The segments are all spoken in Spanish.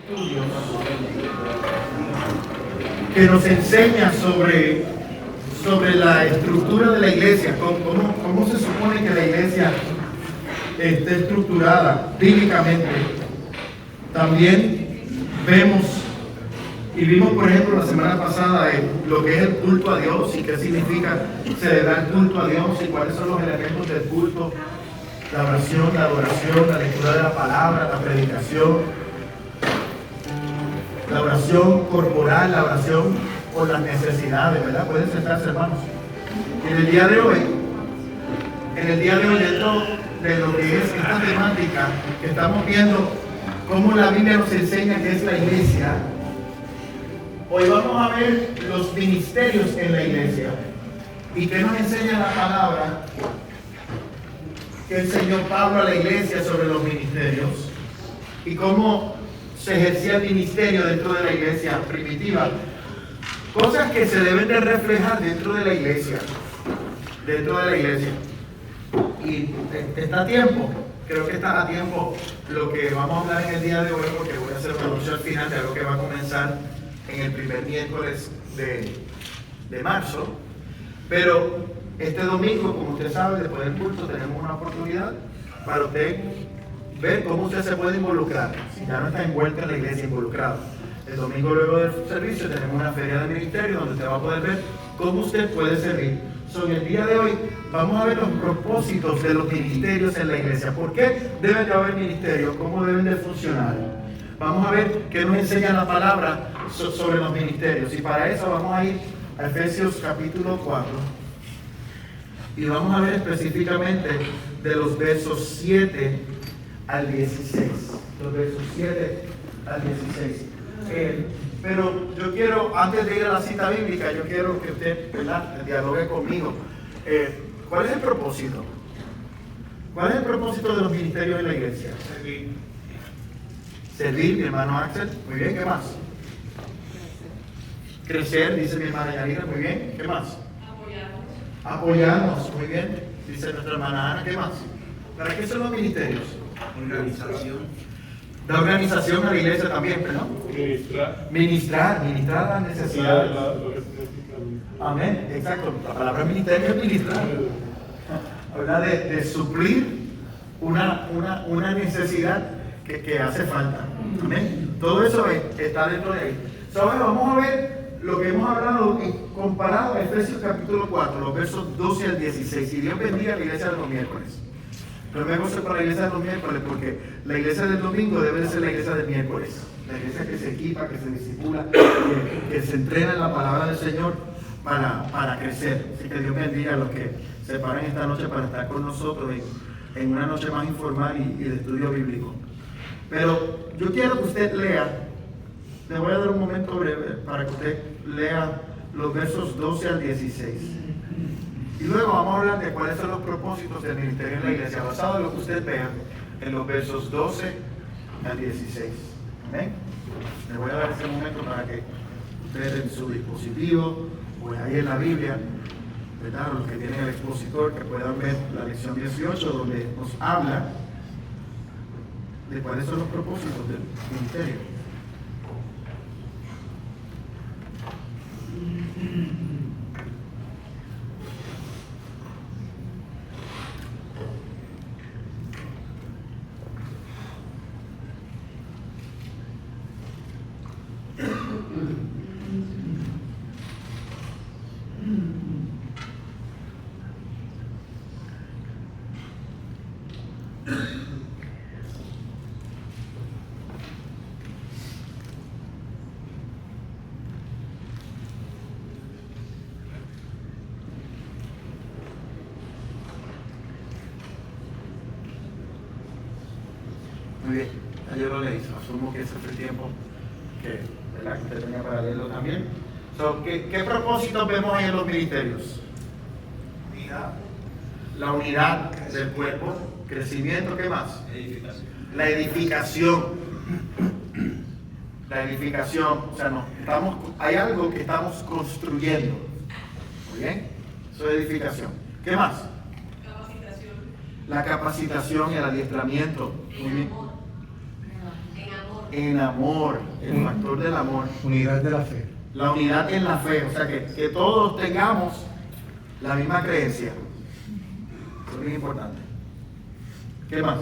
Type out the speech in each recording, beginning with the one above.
estudios que nos enseña sobre la estructura de la iglesia, cómo se supone que la iglesia esté estructurada bíblicamente. También vimos, por ejemplo, la semana pasada lo que es el culto a Dios y qué significa se le da el culto a Dios y cuáles son los elementos del culto: la oración, la adoración, la lectura de la palabra, la predicación, la oración corporal, la oración por las necesidades, ¿verdad? Pueden sentarse, hermanos. En el día de hoy, dentro de lo que es esta temática que estamos viendo, cómo la Biblia nos enseña que es la iglesia, hoy vamos a ver los ministerios en la iglesia y qué nos enseña la palabra que enseñó Pablo a la iglesia sobre los ministerios y cómo se ejercía el ministerio dentro de la iglesia primitiva. Cosas que se deben de reflejar dentro de la iglesia. Y está a tiempo, creo que está a tiempo lo que vamos a hablar en el día de hoy, porque voy a hacer un anuncio al final de algo que va a comenzar en el primer miércoles de marzo. Pero este domingo, como usted sabe, después del culto tenemos una oportunidad para usted ver cómo usted se puede involucrar, si ya no está envuelto en la iglesia, involucrado. El domingo, luego del servicio, tenemos una feria de ministerio donde usted va a poder ver cómo usted puede servir. Sobre el día de hoy vamos a ver los propósitos de los ministerios en la iglesia. ¿Por qué deben de haber ministerios? ¿Cómo deben de funcionar? Vamos a ver qué nos enseña la palabra sobre los ministerios. Y para eso vamos a ir a Efesios capítulo 4. Y vamos a ver específicamente de los versos 7 al 16. Los versos 7 al 16. Pero yo quiero, antes de ir a la cita bíblica, yo quiero que usted, ¿verdad?, dialogue conmigo. ¿Cuál es el propósito? ¿Cuál es el propósito de los ministerios en la iglesia? Servir, mi hermano Axel. Muy bien, ¿qué más? Crecer, dice mi hermana Yanira. Muy bien, ¿qué más? Apoyarnos, muy bien, dice nuestra hermana Ana. ¿Qué más? ¿Para qué son los ministerios? Organización. La organización a la iglesia también, ¿no? Ministrar las necesidades. Amén, exacto. La palabra ministerio es ministrar. Habla de suplir una necesidad que hace falta. Amén. Todo eso está dentro de ahí. Ahora vamos a ver lo que hemos hablado comparado a Efesios capítulo 4, los versos 12 al 16. Y Dios bendiga a la iglesia de los miércoles. Pero me gozo para la iglesia de los miércoles, porque la iglesia del domingo debe de ser la iglesia del miércoles. La iglesia que se equipa, que se discipula, que se entrena en la palabra del Señor para crecer. Así que Dios bendiga a los que se paran esta noche para estar con nosotros en una noche más informal y de estudio bíblico. Pero yo quiero que usted lea, le voy a dar un momento breve para que usted lea los versos 12 al 16. Y luego vamos a hablar de cuáles son los propósitos del ministerio en la iglesia, basado en lo que usted vea en los versos 12 al 16. ¿Amén? Le voy a dar ese momento para que usted en su dispositivo o ahí en la Biblia, ¿verdad?, los que tienen el expositor, que puedan ver la lección 18, donde nos habla de cuáles son los propósitos del ministerio. Muy bien, ayer lo leí, asumo que ese fue el tiempo que usted tenía para leerlo también. ¿Qué propósitos vemos ahí en los ministerios? Unidad. La unidad del cuerpo, crecimiento, ¿qué más? Edificación. La edificación. La edificación, o sea, hay algo que estamos construyendo. Muy bien, eso es edificación. ¿Qué más? Capacitación. La capacitación y el adiestramiento. Muy bien. en amor, el factor del amor. Unidad de la fe. La unidad en la fe, o sea que todos tengamos la misma creencia. Eso es muy importante. ¿Qué más?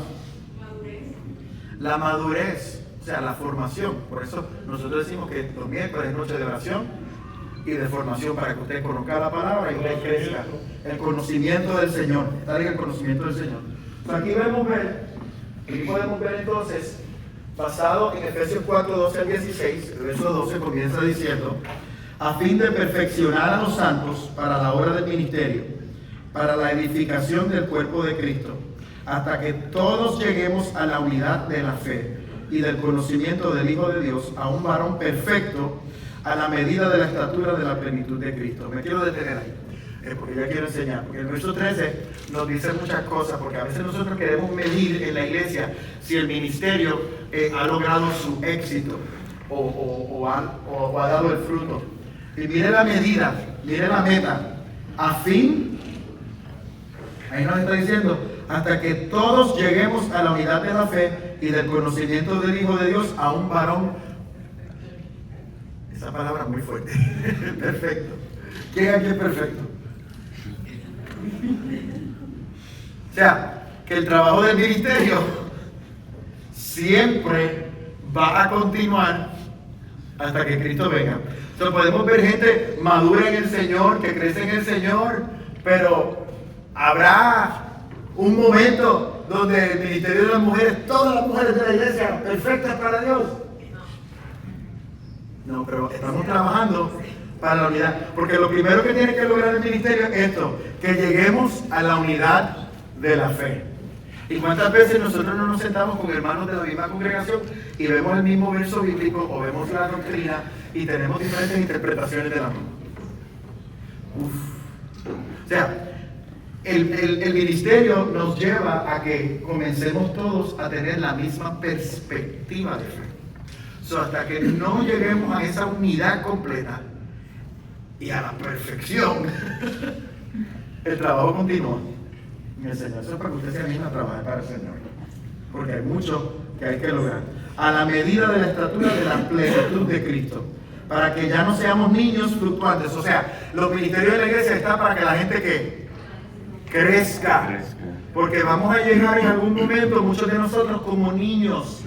La madurez, o sea, la formación. Por eso nosotros decimos que los miércoles es noche de oración y de formación para que usted conozca la palabra y usted crezca. El conocimiento del Señor, estar en el conocimiento del Señor. Aquí podemos ver entonces, basado en Efesios 4, 12 al 16, el verso 12 comienza diciendo: a fin de perfeccionar a los santos para la obra del ministerio, para la edificación del cuerpo de Cristo, hasta que todos lleguemos a la unidad de la fe y del conocimiento del Hijo de Dios, a un varón perfecto, a la medida de la estatura de la plenitud de Cristo. Me quiero detener ahí, porque ya quiero enseñar, porque el verso 13 nos dice muchas cosas, porque a veces nosotros queremos medir en la iglesia si el ministerio ha logrado su éxito o ha dado el fruto. Y mire la medida, mire la meta, a fin, ahí nos está diciendo, hasta que todos lleguemos a la unidad de la fe y del conocimiento del Hijo de Dios, a un varón, esa palabra es muy fuerte, perfecto. ¿Quién aquí es perfecto? O sea, que el trabajo del ministerio siempre va a continuar hasta que Cristo venga. Entonces podemos ver gente madura en el Señor, que crece en el Señor, pero habrá un momento donde el ministerio de las mujeres, todas las mujeres de la iglesia, perfectas para Dios. No, pero estamos trabajando para la unidad, porque lo primero que tiene que lograr el ministerio es esto, que lleguemos a la unidad de la fe. ¿Y cuántas veces nosotros no nos sentamos con hermanos de la misma congregación y vemos el mismo verso bíblico o vemos la doctrina y tenemos diferentes interpretaciones de la misma? O sea, el ministerio nos lleva a que comencemos todos a tener la misma perspectiva de fe. Hasta que no lleguemos a esa unidad completa y a la perfección, el trabajo continúa en el Señor. Eso es para que usted se anime a trabajar para el Señor, porque hay mucho que hay que lograr. A la medida de la estatura de la plenitud de Cristo, para que ya no seamos niños fluctuantes. O sea, los ministerios de la iglesia están para que la gente que crezca, porque vamos a llegar en algún momento, muchos de nosotros, como niños.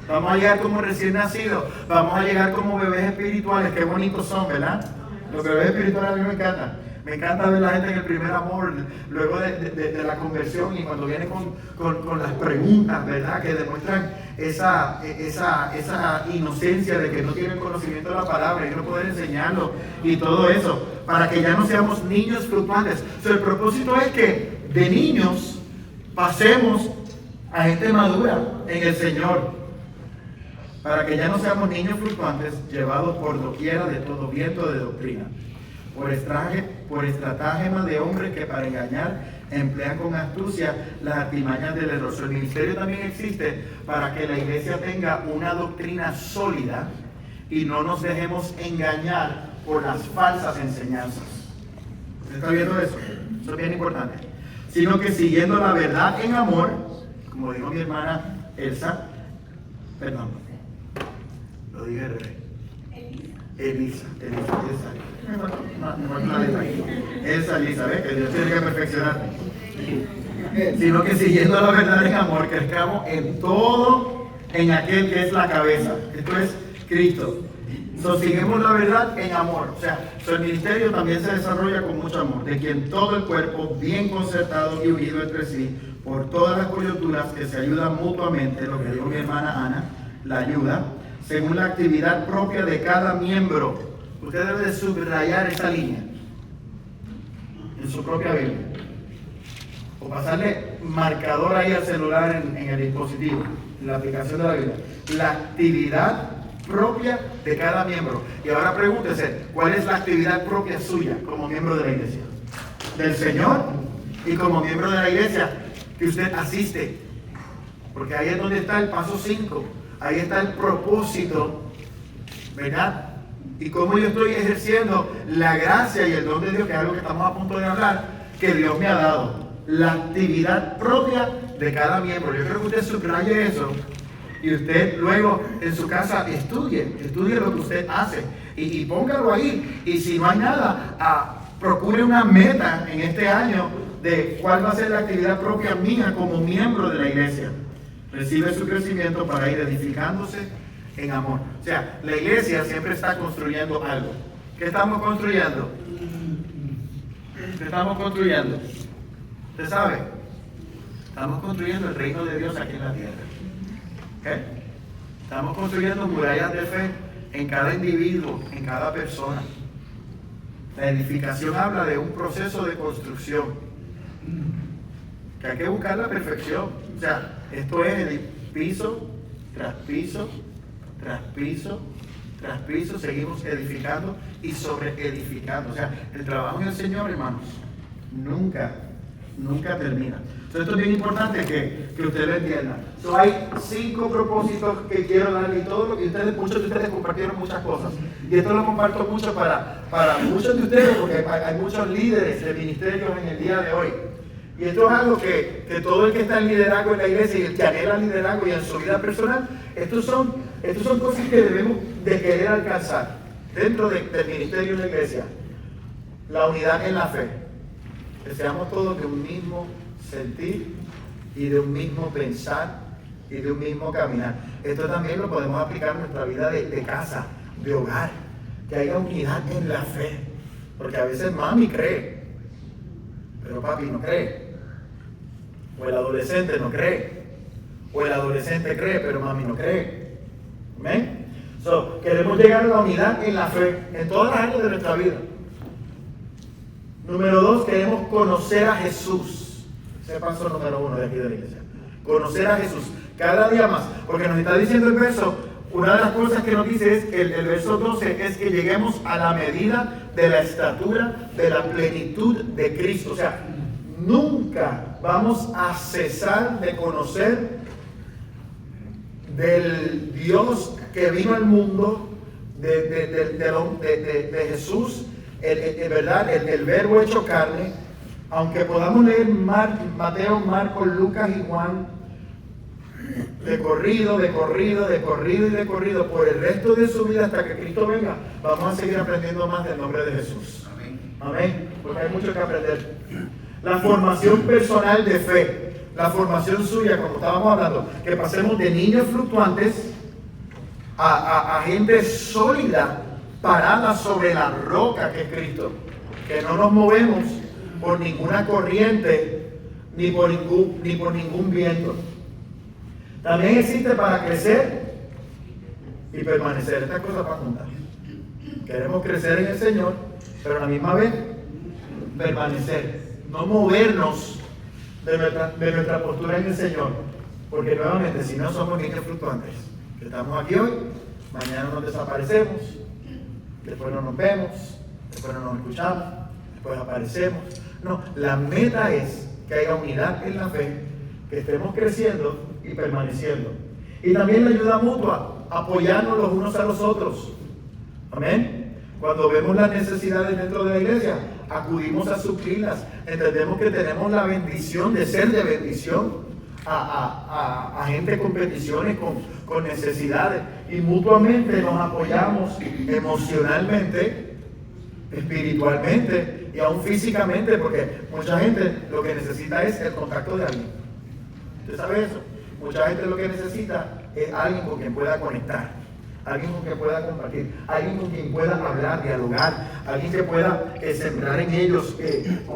Vamos a llegar como recién nacidos, vamos a llegar como bebés espirituales, qué bonitos son, ¿verdad? Los bebés espirituales a mí me encantan. Me encanta ver a la gente en el primer amor, luego de la conversión y cuando vienen con las preguntas, ¿verdad? Que demuestran esa inocencia de que no tienen conocimiento de la palabra y no poder enseñarlo y todo eso, para que ya no seamos niños fluctuantes. El propósito es que de niños pasemos a gente madura en el Señor, para que ya no seamos niños fluctuantes, llevados por doquiera de todo viento de doctrina, por estratagema de hombres que para engañar emplean con astucia las artimañas del error. El ministerio también existe para que la iglesia tenga una doctrina sólida y no nos dejemos engañar por las falsas enseñanzas. ¿Usted está viendo eso? Eso es bien importante. Sino que siguiendo la verdad en amor, como dijo mi hermana Elsa, perdón, lo dije al revés. Elisa. Elisa, ¿ves? Que Dios tiene que perfeccionar. Sino que siguiendo la verdad en amor, crezcamos en todo, en aquel que es la cabeza. Esto es Cristo. Seguimos la verdad en amor. O sea, el ministerio también se desarrolla con mucho amor, de quien todo el cuerpo, bien concertado y unido entre sí, por todas las coyunturas que se ayudan mutuamente, lo que dijo mi hermana Ana, la ayuda, según la actividad propia de cada miembro. Usted debe de subrayar esa línea en su propia Biblia, o pasarle marcador ahí al celular en el dispositivo, en la aplicación de la Biblia. La actividad propia de cada miembro. Y ahora pregúntese, ¿cuál es la actividad propia suya como miembro de la iglesia? Del Señor, y como miembro de la iglesia que usted asiste. Porque ahí es donde está el paso 5. Ahí está el propósito, ¿verdad? Y cómo yo estoy ejerciendo la gracia y el don de Dios, que es algo que estamos a punto de hablar, que Dios me ha dado. La actividad propia de cada miembro. Yo creo que usted subraye eso Y usted luego en su casa estudie lo que usted hace y póngalo ahí. Y si no hay nada, procure una meta en este año de cuál va a ser la actividad propia mía como miembro de la iglesia. Recibe su crecimiento para ir edificándose en amor. O sea, la iglesia siempre está construyendo algo. ¿Qué estamos construyendo? ¿Qué estamos construyendo? ¿Usted sabe? Estamos construyendo el reino de Dios aquí en la tierra. ¿Okay? Estamos construyendo murallas de fe en cada individuo, en cada persona. La edificación habla de un proceso de construcción, que hay que buscar la perfección. O sea, esto es el piso tras piso, tras piso, tras piso, seguimos edificando y sobre edificando. O sea, el trabajo en el Señor, hermanos, nunca termina. Entonces, esto es bien importante que ustedes lo entiendan. Hay 5 propósitos que quiero darle y todo lo que muchos de ustedes compartieron muchas cosas. Y esto lo comparto mucho para muchos de ustedes, porque hay muchos líderes de ministerios en el día de hoy. Y esto es algo que todo el que está en liderazgo en la iglesia y el que anhela liderazgo y en su vida personal, estos son cosas que debemos de querer alcanzar dentro del ministerio de la iglesia. La unidad en la fe. Que seamos todos de un mismo sentir y de un mismo pensar y de un mismo caminar. Esto también lo podemos aplicar en nuestra vida de casa, de hogar. Que haya unidad en la fe. Porque a veces mami cree, pero papi no cree. O el adolescente no cree. O el adolescente cree, pero mami no cree. ¿Amén? Queremos llegar a la unidad en la fe, en todas las áreas de nuestra vida. Número 2, queremos conocer a Jesús. Ese paso número 1 de aquí de la iglesia. Conocer a Jesús cada día más. Porque nos está diciendo el verso, una de las cosas que nos dice es, el verso 12, es que lleguemos a la medida de la estatura de la plenitud de Cristo. O sea, nunca vamos a cesar de conocer del Dios que vino al mundo, de Jesús, ¿verdad? El verbo hecho carne. Aunque podamos leer Mateo, Marcos, Lucas y Juan de corrido por el resto de su vida hasta que Cristo venga, vamos a seguir aprendiendo más del nombre de Jesús. Amén. Porque hay mucho que aprender. La formación personal de fe, la formación suya, como estábamos hablando, que pasemos de niños fluctuantes a gente sólida, parada sobre la roca que es Cristo, que no nos movemos por ninguna corriente ni por ningún viento. También existe para crecer y permanecer. Estas cosas van juntas. Queremos crecer en el Señor, pero a la misma vez permanecer, no movernos de nuestra postura en el Señor, porque nuevamente, si no somos niños fluctuantes, que estamos aquí hoy, mañana nos desaparecemos, después no nos vemos, después no nos escuchamos, después aparecemos. No, la meta es que haya unidad en la fe, que estemos creciendo y permaneciendo. Y también la ayuda mutua, apoyarnos los unos a los otros. Amén. Cuando vemos las necesidades dentro de la iglesia, acudimos a suplirlas. Entendemos que tenemos la bendición de ser de bendición a gente con peticiones, con necesidades. Y mutuamente nos apoyamos emocionalmente, espiritualmente y aún físicamente, porque mucha gente lo que necesita es el contacto de alguien. ¿Usted sabe eso? Mucha gente lo que necesita es alguien con quien pueda conectar, alguien con quien pueda compartir, alguien con quien pueda hablar, dialogar, alguien que pueda sembrar en ellos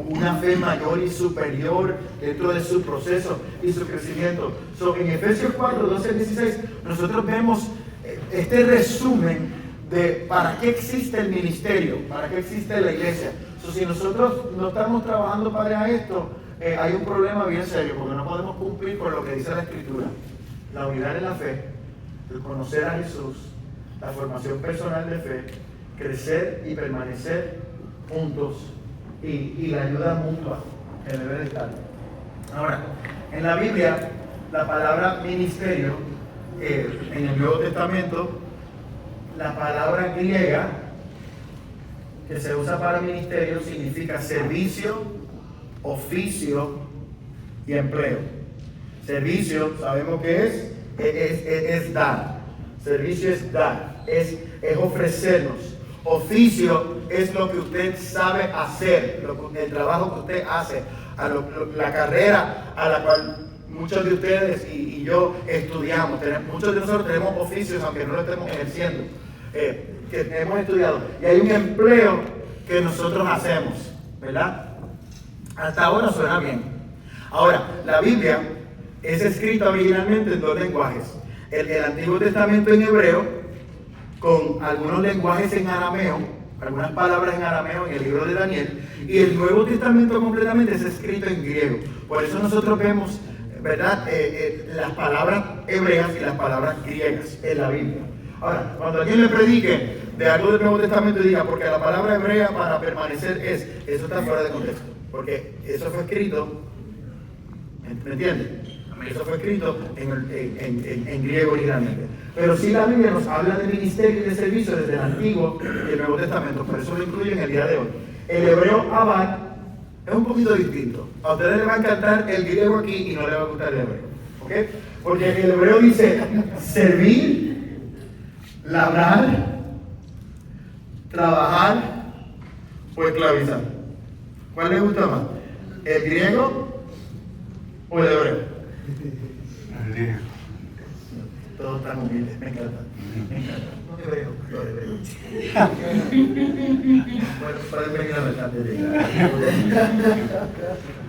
una fe mayor y superior dentro de su proceso y su crecimiento. En Efesios 4, 12, 16, nosotros vemos este resumen de para qué existe el ministerio, para qué existe la iglesia. Si nosotros no estamos trabajando para esto, hay un problema bien serio, porque no podemos cumplir con lo que dice la Escritura. La unidad en la fe, el conocer a Jesús, la formación personal de fe, crecer y permanecer juntos y la ayuda mutua que debe de estar. Ahora, en la Biblia, la palabra ministerio, en el Nuevo Testamento, la palabra griega que se usa para ministerio significa servicio, oficio y empleo. Servicio, sabemos que es es dar. Servicio es dar, es ofrecernos. Oficio es lo que usted sabe hacer, el trabajo que usted hace, la carrera a la cual muchos de ustedes y yo estudiamos. Muchos de nosotros tenemos oficios, aunque no lo estemos ejerciendo, que hemos estudiado. Y hay un empleo que nosotros hacemos, ¿verdad? Hasta ahora suena bien. Ahora, la Biblia es escrita originalmente en dos lenguajes. El Antiguo Testamento en hebreo, con algunos lenguajes en arameo, algunas palabras en arameo en el libro de Daniel, y el Nuevo Testamento completamente es escrito en griego. Por eso nosotros vemos, ¿verdad?, las palabras hebreas y las palabras griegas en la Biblia. Ahora, cuando alguien le predique de algo del Nuevo Testamento y diga, porque la palabra hebrea para permanecer eso está fuera de contexto, porque eso fue escrito, ¿me entienden? Eso fue escrito en griego originalmente. Pero sí la Biblia nos habla de ministerio y de servicio desde el Antiguo y el Nuevo Testamento, por eso lo incluyo en el día de hoy. El hebreo abad es un poquito distinto. A ustedes les va a encantar el griego aquí y no les va a gustar el hebreo. ¿Ok? Porque el hebreo dice servir, labrar, trabajar o esclavizar. ¿Cuál les gusta más? ¿El griego o el hebreo? El griego. Todos están humildes, me encanta. No hebreo, no hebreo. Bueno, pueden venir a ver antes de llegar.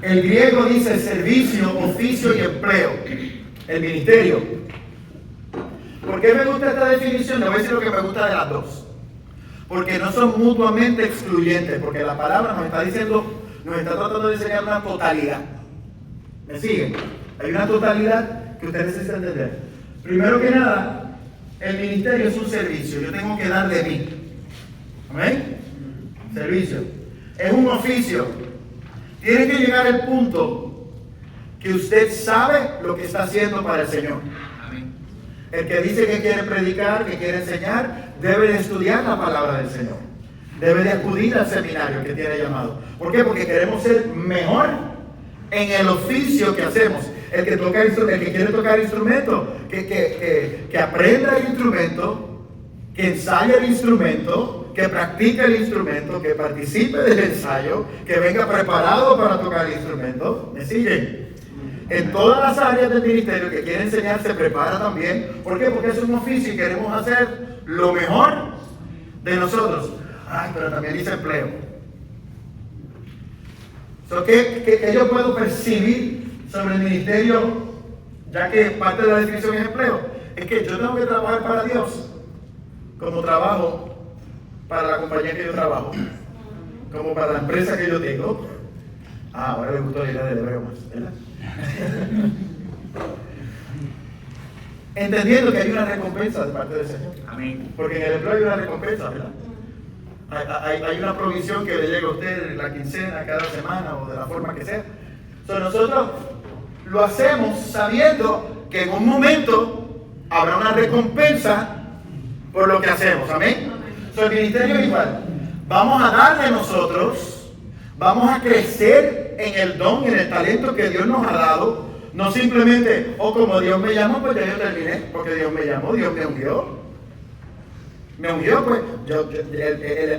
El griego dice servicio, oficio y empleo. El ministerio. ¿Por qué me gusta esta definición? Le voy a decir lo que me gusta de las dos. Porque no son mutuamente excluyentes, porque la palabra nos está diciendo, nos está tratando de enseñar una totalidad. ¿Me siguen? Hay una totalidad que usted necesita entender. Primero que nada, el ministerio es un servicio. Yo tengo que dar de mí. ¿Amén? Servicio. Es un oficio. Tiene que llegar el punto que usted sabe lo que está haciendo para el Señor. Amén. El que dice que quiere predicar, que quiere enseñar, debe de estudiar la palabra del Señor. Debe de acudir al seminario que tiene llamado. ¿Por qué? Porque queremos ser mejor en el oficio que hacemos. El que quiere tocar instrumento, que aprenda el instrumento, que ensaye el instrumento, que practique el instrumento, que participe del ensayo, que venga preparado para tocar el instrumento. ¿Me siguen? En todas las áreas del ministerio que quiere enseñar se prepara también. ¿Por qué? Porque es un oficio y queremos hacer lo mejor de nosotros. Ay, pero también dice empleo. ¿Qué yo puedo percibir sobre el ministerio, ya que parte de la definición es empleo? Es que yo tengo que trabajar para Dios, como trabajo para la compañía que yo trabajo, como para la empresa que yo tengo. Ahora le gustó la idea del hebreo más, ¿verdad? Entendiendo que hay una recompensa de parte del Señor. Amén. Porque en el empleo hay una recompensa, ¿verdad? Hay una provisión que le llega a usted en la quincena, cada semana o de la forma que sea. Nosotros lo hacemos sabiendo que en un momento habrá una recompensa por lo que hacemos. Amén. El ministerio es igual. Vamos a dar de nosotros, vamos a crecer en el don y en el talento que Dios nos ha dado. No simplemente, como Dios me llamó, pues ya yo terminé, porque Dios me llamó, Dios me ungió. Me ungió, pues,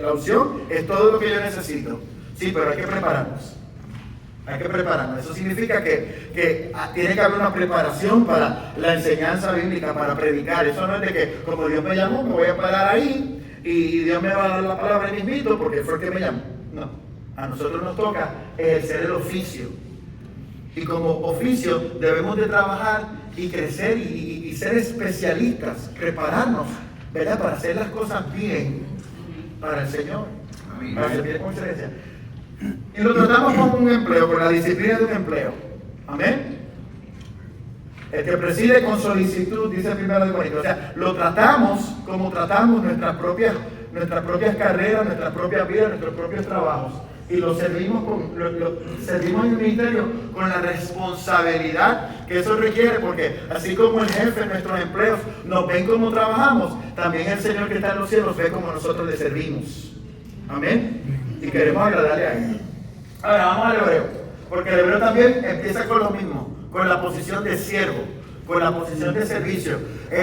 la unción es todo lo que yo necesito. Sí, pero hay que prepararnos. Hay que prepararnos. Eso significa que tiene que haber una preparación para la enseñanza bíblica, para predicar. Eso no es de que, como Dios me llamó, me voy a parar ahí y Dios me va a dar la palabra y mismito porque fue el que me llamó. No. A nosotros nos toca ejercer el oficio. Y como oficio debemos de trabajar y crecer y ser especialistas, prepararnos, ¿verdad? Para hacer las cosas bien para el Señor. Amén. Para servir con excelencia. Y lo tratamos como un empleo, con la disciplina de un empleo. Amén. El que preside con solicitud, dice el 1 Corintios. O sea, lo tratamos como tratamos nuestras propias carreras, nuestras propias vidas, nuestros propios trabajos. Y lo servimos servimos en el ministerio con la responsabilidad que eso requiere, porque así como el jefe en nuestros empleos nos ven como trabajamos, también el Señor que está en los cielos ve como nosotros le servimos. Amén. Y queremos agradarle a Él. Ahora vamos al hebreo, porque el hebreo también empieza con lo mismo, con la posición de siervo. por la posición de servicio.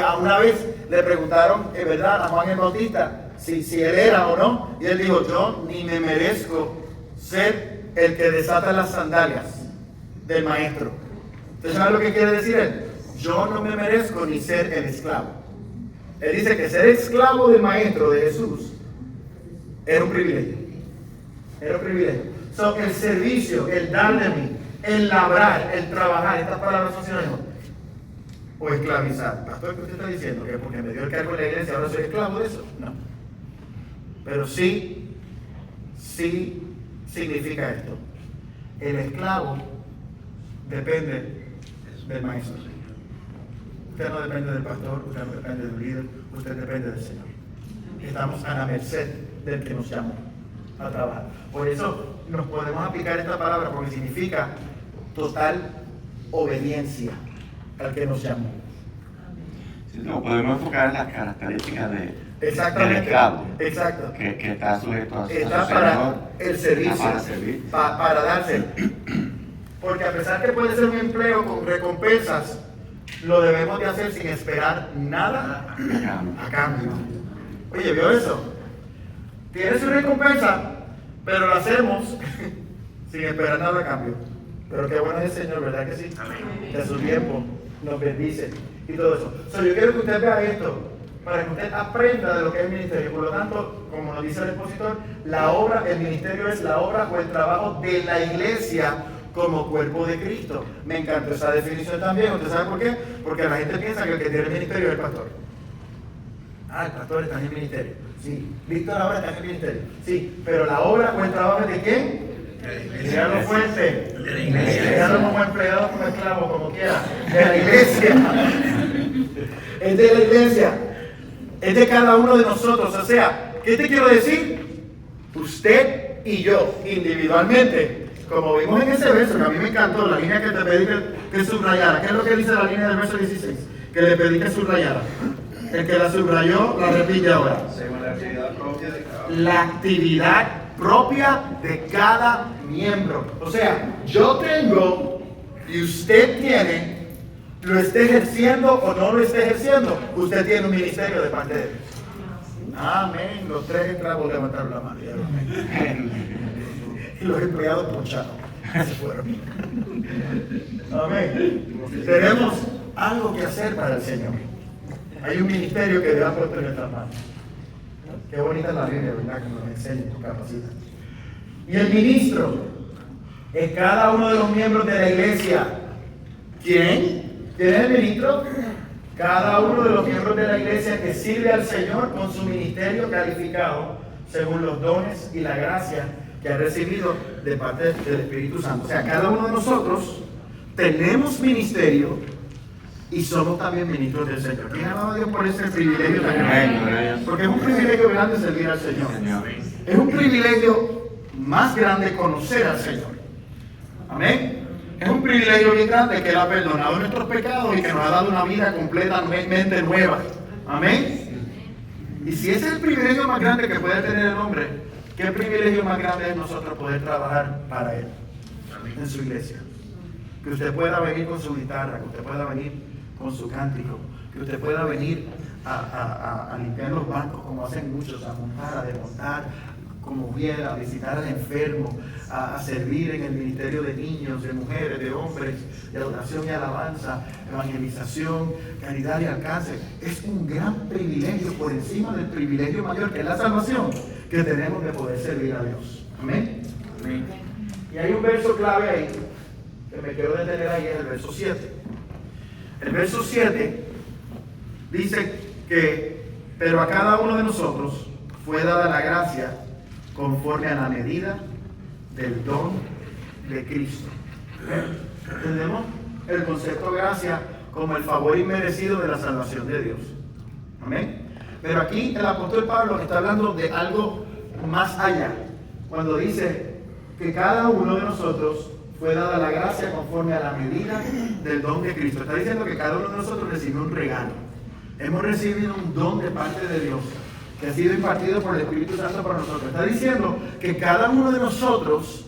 A una vez le preguntaron, ¿verdad?, a Juan el Bautista si él era o no, y él dijo, yo ni me merezco ser el que desata las sandalias del maestro. ¿Usted sabe lo que quiere decir él? Yo no me merezco ni ser el esclavo. Él dice que ser esclavo del maestro, de Jesús, era un privilegio. Era un privilegio. So, el servicio, el dar de mí, el labrar, el trabajar, estas palabras son sinónimos. O esclavizar. Pastor, ¿qué usted está diciendo? ¿Que porque me dio el cargo en la iglesia ahora soy esclavo de eso? No. Pero sí significa esto. El esclavo depende del maestro. Usted no depende del pastor, usted no depende del líder, usted depende del Señor. Estamos a la merced del que nos llamó a trabajar. Por eso nos podemos aplicar esta palabra, porque significa total obediencia al que nos llamó. Sí, lo podemos enfocar en las características del esclavo. Exacto. Que está sujeto a su está para Señor, el servicio, está para servir. para darse. Porque a pesar que puede ser un empleo con recompensas, lo debemos de hacer sin esperar nada a cambio. Oye, ¿vio eso? Tiene su recompensa, pero lo hacemos sin esperar nada a cambio. Pero qué bueno es el Señor, ¿verdad que sí? Que a su tiempo nos bendice y todo eso. Yo quiero que usted vea esto, para que usted aprenda de lo que es el ministerio. Por lo tanto, como nos dice el expositor, el ministerio es la obra o el trabajo de la iglesia como cuerpo de Cristo. Me encantó esa definición también. ¿Usted sabe por qué? Porque la gente piensa que el que tiene el ministerio es el pastor. El pastor está en el ministerio. Sí. Víctor ahora está en el ministerio. Sí. Pero la obra o el trabajo es de quién? Dígalo fuerte. Dígalo como empleado, como esclavo, como quiera. De la iglesia. Es de la iglesia. Es de cada uno de nosotros. O sea, ¿qué te quiero decir? Usted y yo, individualmente. Como vimos en ese verso, que a mí me encantó, la línea que te pedí que subrayara. ¿Qué es lo que dice la línea del verso 16? Que le pedí que subrayara. El que la subrayó, la repite ahora. Según la actividad propia de cada uno. La actividad propia de cada miembro. O sea, yo tengo y usted tiene, lo esté ejerciendo o no lo esté ejerciendo, usted tiene un ministerio de parte de Dios. Amén. Los tres esclavos levantaron la mano. Y los empleados poncharon. Se fueron. Amén. Tenemos algo que hacer para el Señor. Hay un ministerio que Dios ha puesto en nuestras manos. Qué bonita es la Biblia, ¿verdad? Que nos enseña, nos capacita. Y el ministro es cada uno de los miembros de la iglesia. ¿Quién? ¿Quién es el ministro? Cada uno de los miembros de la iglesia que sirve al Señor con su ministerio calificado según los dones y la gracia que ha recibido de parte del Espíritu Santo. O sea, cada uno de nosotros tenemos ministerio y somos también ministros del Señor. ¿Quién alaba a Dios por ese privilegio tan grande? Porque es un privilegio grande servir al Señor. Es un privilegio más grande conocer al Señor. Amén. Es un privilegio bien grande que Él ha perdonado nuestros pecados y que nos ha dado una vida completamente nueva. Amén. Y si ese es el privilegio más grande que puede tener el hombre, ¿qué privilegio más grande es nosotros poder trabajar para Él en su iglesia? Que usted pueda venir con su guitarra, que usted pueda venir con su cántico, que usted pueda venir a limpiar los bancos como hacen muchos, a montar, a desmontar, como quiera, a visitar al enfermo, a servir en el ministerio de niños, de mujeres, de hombres, de adoración y alabanza, evangelización, caridad y alcance. Es un gran privilegio por encima del privilegio mayor que es la salvación, que tenemos de poder servir a Dios. Amén. Amén. Y hay un verso clave ahí, que me quiero detener ahí, es el verso 7. El verso 7 dice que, pero a cada uno de nosotros fue dada la gracia conforme a la medida del don de Cristo. ¿Entendemos? El concepto gracia como el favor inmerecido de la salvación de Dios. Amén. Pero aquí el apóstol Pablo está hablando de algo más allá, cuando dice que cada uno de nosotros fue dada la gracia conforme a la medida del don de Cristo. Está diciendo que cada uno de nosotros recibió un regalo. Hemos recibido un don de parte de Dios que ha sido impartido por el Espíritu Santo para nosotros. Está diciendo que cada uno de nosotros,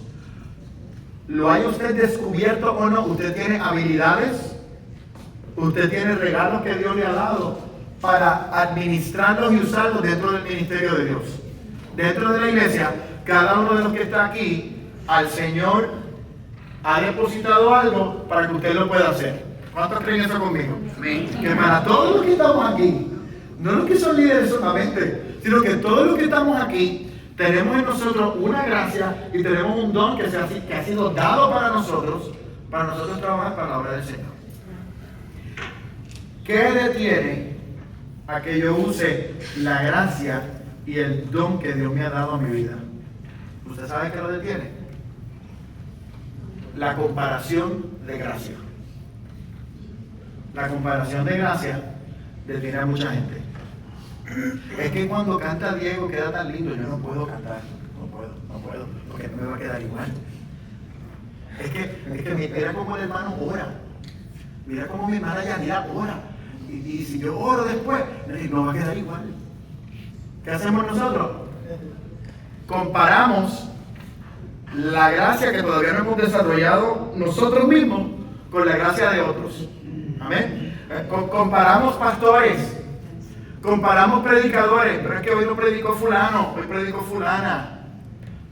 lo haya usted descubierto o no, usted tiene habilidades, Usted tiene regalos que Dios le ha dado para administrarlos y usarlos dentro del ministerio de Dios. Dentro de la iglesia, cada uno de los que está aquí, al Señor ha depositado algo para que usted lo pueda hacer. ¿Cuántos creen eso conmigo? Amén. Que para todos los que estamos aquí, no los que son líderes solamente, sino que todos los que estamos aquí, tenemos en nosotros una gracia y tenemos un don que ha sido dado para nosotros trabajar para la obra del Señor. ¿Qué detiene a que yo use la gracia y el don que Dios me ha dado a mi vida? ¿Usted sabe qué lo detiene? La comparación de gracia. La comparación de gracia detiene a mucha gente. Es que cuando canta Diego queda tan lindo, yo no puedo cantar, no puedo, porque no me va a quedar igual. Es que mira cómo el hermano ora, mira cómo mi hermana Yanira ora, y si yo oro después, no va a quedar igual. ¿Qué hacemos nosotros? Comparamos la gracia que todavía no hemos desarrollado nosotros mismos con la gracia de otros. Amén. Comparamos pastores. Comparamos predicadores, pero es que hoy no predicó fulano, hoy predicó fulana.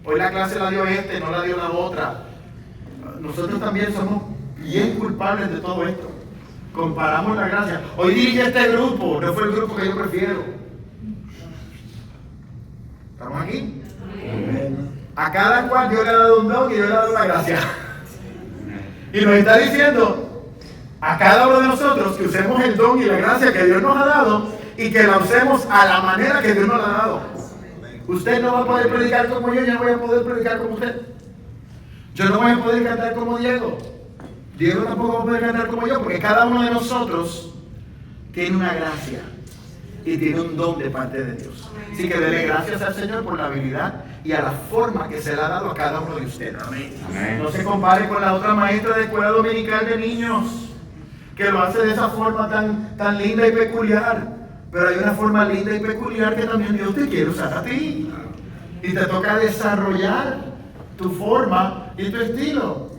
Hoy la clase la dio este, no la dio la otra. Nosotros también somos bien culpables de todo esto. Comparamos la gracia. Hoy dirige este grupo, no fue el grupo que yo prefiero. ¿Estamos aquí? A cada cual Dios le ha dado un don y Dios le ha dado una gracia. Y nos está diciendo a cada uno de nosotros que usemos el don y la gracia que Dios nos ha dado y que la usemos a la manera que Dios nos la ha dado. Usted no va a poder predicar como yo no voy a poder predicar como usted. Yo no voy a poder cantar como Diego. Diego tampoco va a poder cantar como yo, porque cada uno de nosotros tiene una gracia y tiene un don de parte de Dios. Así que dele gracias al Señor por la habilidad y a la forma que se le ha dado a cada uno de ustedes. Amén. No se compare con la otra maestra de escuela dominical de niños, que lo hace de esa forma tan linda y peculiar. Pero hay una forma linda y peculiar que también Dios te quiere usar a ti. Y te toca desarrollar tu forma y tu estilo.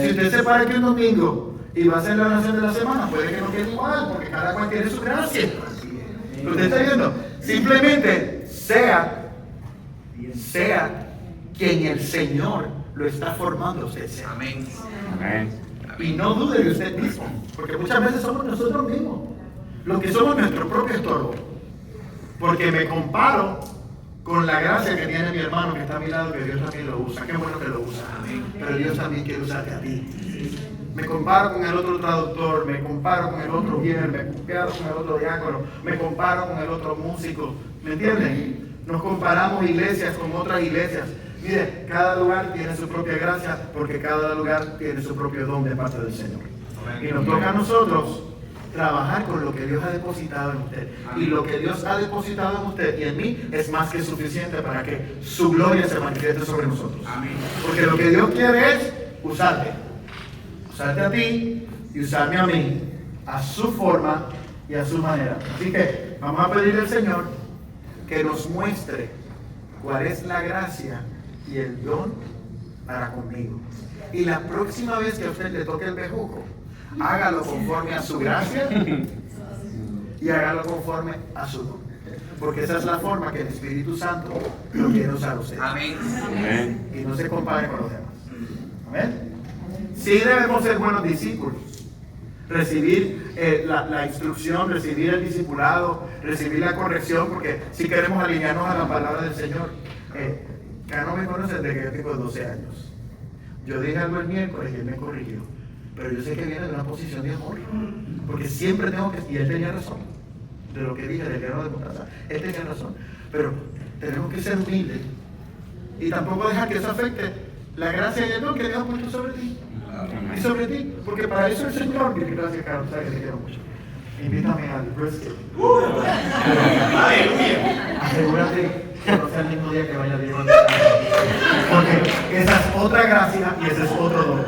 Si usted se para aquí un domingo y va a hacer la oración de la semana, puede que no quede igual, porque cada cual tiene su gracia. ¿Usted está viendo? Simplemente sea quien el Señor lo está formando a usted. Amén. Amén. Y no dude de usted mismo, porque muchas veces somos nosotros mismos los que somos nuestro propio estorbo. Porque me comparo con la gracia que tiene mi hermano que está a mi lado, que Dios también lo usa. Qué bueno que lo usa. Pero Dios también quiere usarte a ti. Me comparo con el otro traductor, me comparo con el otro guiar, me comparo con el otro diácono, me comparo con el otro músico. ¿Me entienden? Nos comparamos iglesias con otras iglesias. Mire, cada lugar tiene su propia gracia, porque cada lugar tiene su propio don de parte del Señor. Y nos toca a nosotros trabajar con lo que Dios ha depositado en usted. Y lo que Dios ha depositado en usted y en mí es más que suficiente para que su gloria se manifieste sobre nosotros. Porque lo que Dios quiere es usarte a ti y usarme a mí, a su forma y a su manera. Así que vamos a pedirle al Señor que nos muestre cuál es la gracia y el don para conmigo. Y la próxima vez que a usted le toque el bejuco, hágalo conforme a su gracia y hágalo conforme a su don. Porque esa es la forma que el Espíritu Santo lo quiere usar a usted. Amén. Amén. Y no se compare con los demás. Amén. Sí debemos ser buenos discípulos. Recibir la instrucción, recibir el discipulado, recibir la corrección, porque si queremos alinearnos a la palabra del Señor. Ya no me conocen desde que yo tengo 12 años. Yo dije algo el miércoles y él me corrigió. Pero yo sé que viene de una posición de amor. Porque siempre tengo que... Y él tenía razón. De lo que dije del grano de mostaza. Él tenía razón. Pero tenemos que ser humildes. Y tampoco dejar que eso afecte la gracia y el don que Dios ha puesto sobre ti. Y sobre ti. Porque para eso el Señor... Gracias, Carlos. Sabes que te quiero mucho. Invítame al brisket. Asegúrate que no sea el mismo día que vaya Diego. Porque esa es otra gracia y ese es otro don.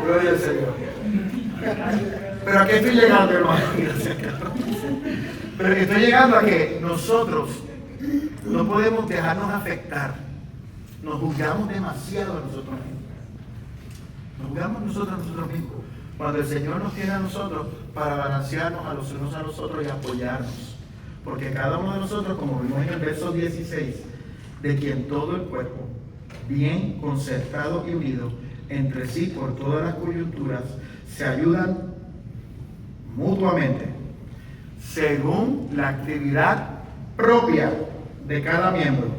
Gloria al Señor. Pero aquí estoy llegando, hermano. Pero estoy llegando a que nosotros no podemos dejarnos afectar. Nos juzgamos demasiado a nosotros mismos. Nos juzgamos nosotros mismos. Cuando el Señor nos tiene a nosotros para balancearnos a los unos a los otros y apoyarnos. Porque cada uno de nosotros, como vimos en el verso 16, de quien todo el cuerpo, bien concertado y unido entre sí por todas las coyunturas, se ayudan mutuamente, según la actividad propia de cada miembro,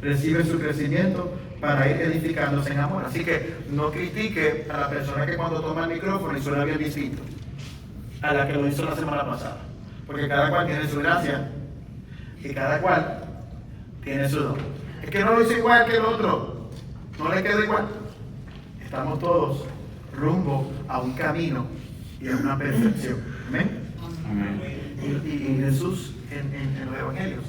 recibe su crecimiento para ir edificándose en amor. Así que no critique a la persona que cuando toma el micrófono y suena bien distinto a la que lo hizo la semana pasada, porque cada cual tiene su gracia y cada cual tiene su don. Es que no lo hizo igual que el otro, no le quedó igual. Estamos todos rumbo a un camino y a una perfección. Amén. Amén. Y Jesús en los evangelios,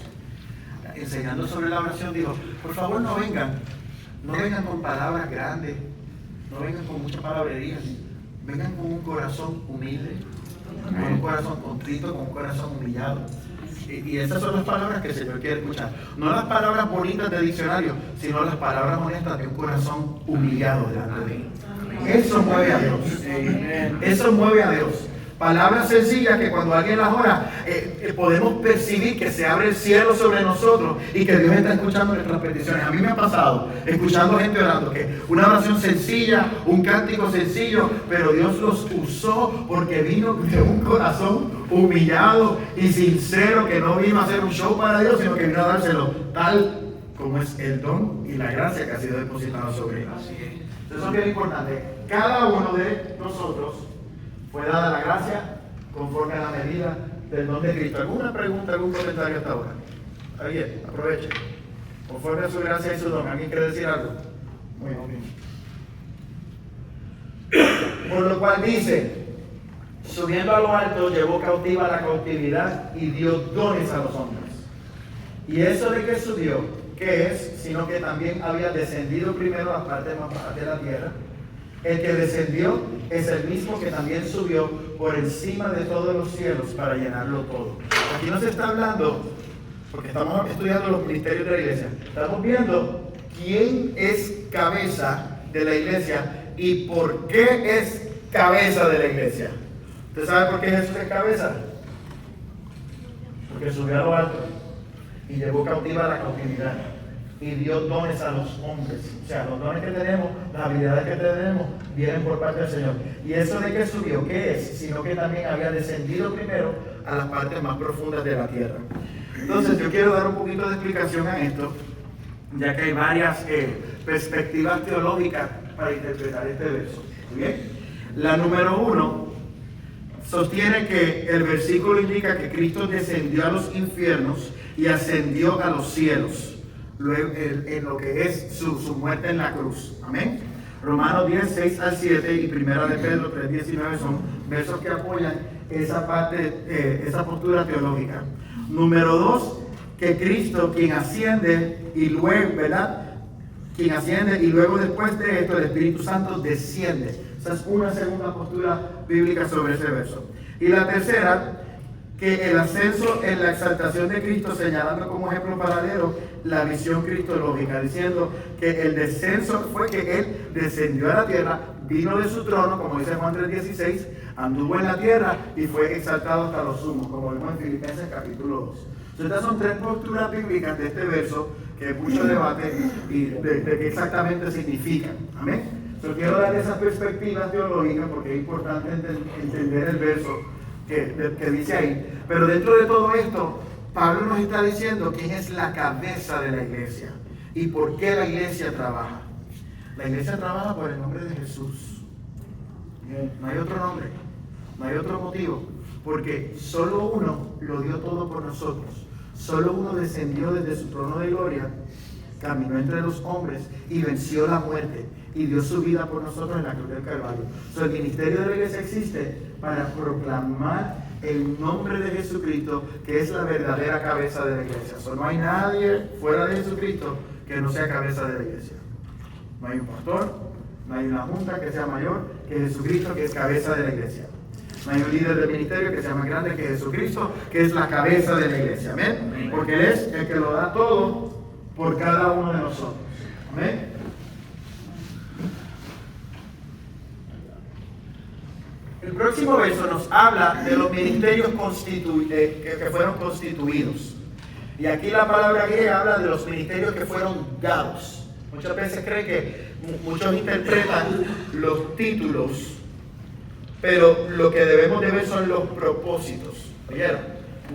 enseñando sobre la oración, dijo: por favor, no vengan con palabras grandes, no vengan con muchas palabrerías, vengan con un corazón humilde, con un corazón contrito, con un corazón humillado. Y esas son las palabras que el Señor quiere escuchar. No las palabras bonitas de diccionario, sino las palabras honestas de un corazón humillado delante de Él. Eso mueve a Dios. Eso mueve a Dios. Palabras sencillas que cuando alguien las ora, podemos percibir que se abre el cielo sobre nosotros y que Dios está escuchando nuestras peticiones. A mí me ha pasado, escuchando gente orando, que una oración sencilla, un cántico sencillo, pero Dios los usó porque vino de un corazón humillado y sincero, que no vino a hacer un show para Dios, sino que vino a dárselo tal como es el don y la gracia que ha sido depositada sobre él. Eso es bien importante. Cada uno de nosotros fue dada la gracia conforme a la medida del don de Cristo. ¿Alguna pregunta, algún comentario hasta ahora? ¿Alguien? Aproveche. Conforme a su gracia y su don. ¿Alguien quiere decir algo? Muy bien. Por lo cual dice: subiendo a lo alto, llevó cautiva la cautividad y dio dones a los hombres. Y eso de que subió, ¿qué es? Sino que también había descendido primero a la parte más baja de la tierra. El que descendió es el mismo que también subió por encima de todos los cielos para llenarlo todo. Aquí no se está hablando, porque estamos estudiando los ministerios de la iglesia, estamos viendo quién es cabeza de la iglesia y por qué es cabeza de la iglesia. ¿Usted sabe por qué Jesús es cabeza? Porque subió a lo alto y llevó cautiva la cautividad y dio dones a los hombres. O sea, los dones que tenemos, las habilidades que tenemos, vienen por parte del Señor. Y eso de que subió, ¿qué es? Sino que también había descendido primero a las partes más profundas de la tierra. Entonces, yo quiero dar un poquito de explicación a esto, ya que hay varias perspectivas teológicas para interpretar este verso. ¿Bien? La número 1 sostiene que el versículo indica que Cristo descendió a los infiernos y ascendió a los cielos, luego en lo que es su muerte en la cruz. Amén. Romanos 10, 6 al 7 y Primera de Pedro 3, 19 son versos que apoyan esa parte, esa postura teológica. Número 2, que Cristo, quien asciende y luego, ¿verdad? Quien asciende y luego después de esto el Espíritu Santo desciende. Esa es una segunda postura bíblica sobre ese verso. Y la tercera, que el ascenso en la exaltación de Cristo, señalando como ejemplo paralelo la visión cristológica, diciendo que el descenso fue que Él descendió a la tierra, vino de su trono, como dice Juan 3:16, anduvo en la tierra y fue exaltado hasta los sumos, como vemos en Filipenses capítulo 2. Entonces, estas son tres posturas bíblicas de este verso, que hay mucho debate y de qué exactamente significan. Amén. Yo quiero dar esas perspectivas teológicas porque es importante entender el verso que dice ahí. Pero dentro de todo esto, Pablo nos está diciendo quién es la cabeza de la iglesia y por qué la iglesia trabaja. La iglesia trabaja por el nombre de Jesús. No hay otro nombre, no hay otro motivo, porque solo uno lo dio todo por nosotros. Solo uno descendió desde su trono de gloria, caminó entre los hombres y venció la muerte y dio su vida por nosotros en la cruz del Calvario. El ministerio de la iglesia existe para proclamar el nombre de Jesucristo, que es la verdadera cabeza de la iglesia. No hay nadie fuera de Jesucristo que no sea cabeza de la iglesia. No hay un pastor, no hay una junta que sea mayor que Jesucristo, que es cabeza de la iglesia. No hay un líder del ministerio que sea más grande que Jesucristo, que es la cabeza de la iglesia. Amén. Porque Él es el que lo da todo por cada uno de nosotros. Amén. El próximo verso nos habla de los ministerios que fueron constituidos. Y aquí la palabra griega habla de los ministerios que fueron dados. Muchas veces creen que muchos interpretan los títulos, pero lo que debemos de ver son los propósitos. ¿Oyeron?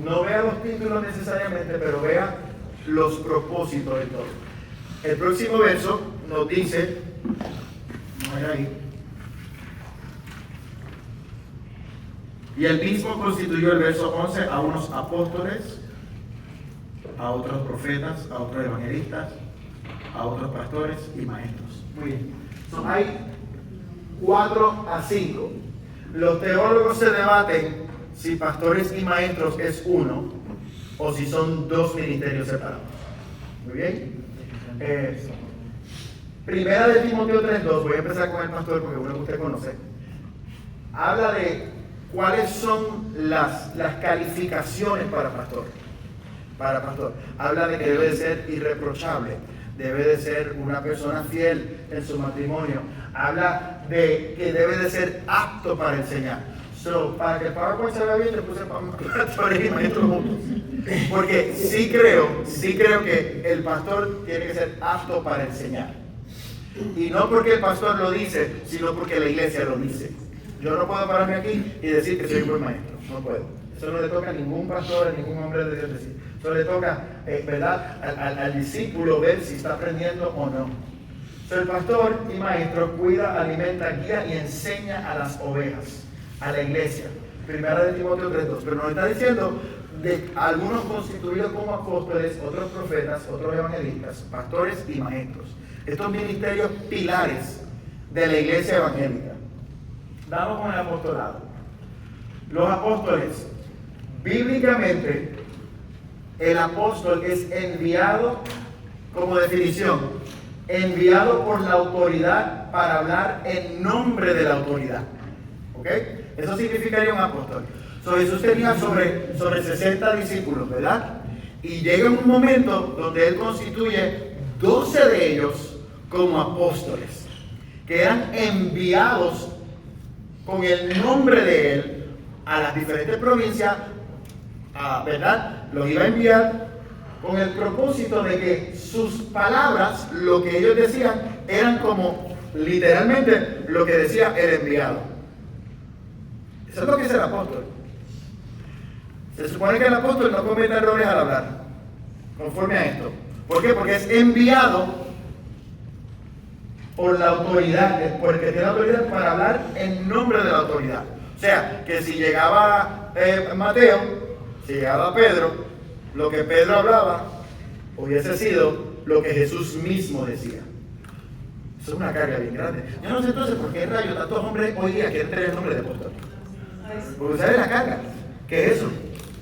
No vea los títulos necesariamente, pero vea los propósitos de todo. El próximo verso nos dice, vamos a ir ahí. Y él mismo constituyó, el verso 11, a unos apóstoles, a otros profetas, a otros evangelistas, a otros pastores y maestros. Muy bien. Hay 4 a 5. Los teólogos se debaten si pastores y maestros es uno o si son 2 ministerios separados. Muy bien. Primera de Timoteo 3:2, voy a empezar con el pastor porque uno que usted conoce. Habla de cuáles son las calificaciones para pastor. Habla de que debe de ser irreprochable, debe de ser una persona fiel en su matrimonio. Habla de que debe de ser apto para enseñar. Para que el PowerPoint se vea bien, le puse pastores y maestros juntos. Porque sí creo que el pastor tiene que ser apto para enseñar. Y no porque el pastor lo dice, sino porque la iglesia lo dice. Yo no puedo pararme aquí y decir que soy un buen maestro. No puedo. Eso no le toca a ningún pastor, a ningún hombre de Dios decir. Eso le toca, ¿verdad?, al discípulo ver si está aprendiendo o no. El pastor y maestro cuida, alimenta, guía y enseña a las ovejas, a la iglesia. Primera de Timoteo 3:2. Pero nos está diciendo de algunos constituidos como apóstoles, otros profetas, otros evangelistas, pastores y maestros. Estos ministerios pilares de la iglesia evangélica. Vamos con el apostolado. Los apóstoles, bíblicamente, el apóstol es enviado, como definición, enviado por la autoridad para hablar en nombre de la autoridad. ¿Ok? Eso significaría un apóstol. Jesús tenía sobre 60 discípulos, ¿verdad? Y llega un momento donde él constituye 12 de ellos como apóstoles, que eran enviados con el nombre de él a las diferentes provincias, ¿verdad? Los iba a enviar con el propósito de que sus palabras, lo que ellos decían, eran como literalmente lo que decía el enviado. Eso es lo que es el apóstol. Se supone que el apóstol no comete errores al hablar, conforme a esto. ¿Por qué? Porque es enviado por la autoridad, por el que tiene la autoridad para hablar en nombre de la autoridad. O sea, que si llegaba Mateo, si llegaba Pedro, lo que Pedro hablaba hubiese sido lo que Jesús mismo decía. Eso es una carga bien grande. Yo no sé entonces por qué rayos tantos hombres hoy día quieren tener el nombre de apóstol. Porque ¿sabes la carga? ¿Qué es eso?